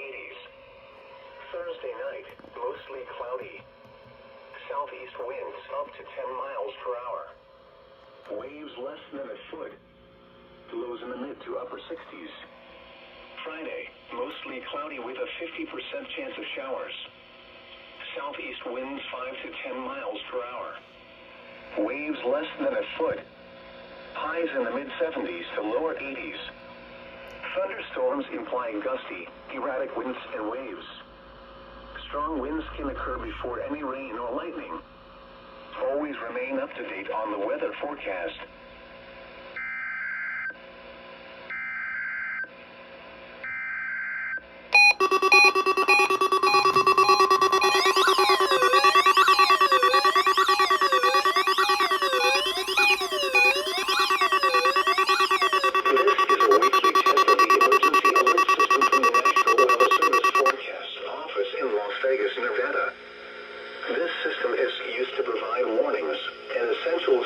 80s. Thursday night, mostly cloudy. Southeast winds up to 10 miles per hour. Waves less than a foot. Lows in the mid to upper 60s. Friday, mostly cloudy with a 50% chance of showers. Southeast winds 5 to 10 miles per hour. Waves less than a foot. Highs in the mid-70s to lower 80s. Thunderstorms implying gusty, erratic winds and waves. Strong winds can occur before any rain or lightning. Always remain up to date on the weather forecast.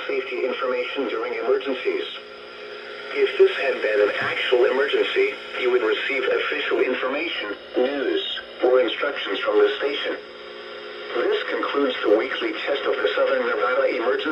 Safety information during emergencies. If this had been an actual emergency, you would receive official information, news, or instructions from the station. This concludes the weekly test of the Southern Nevada Emergency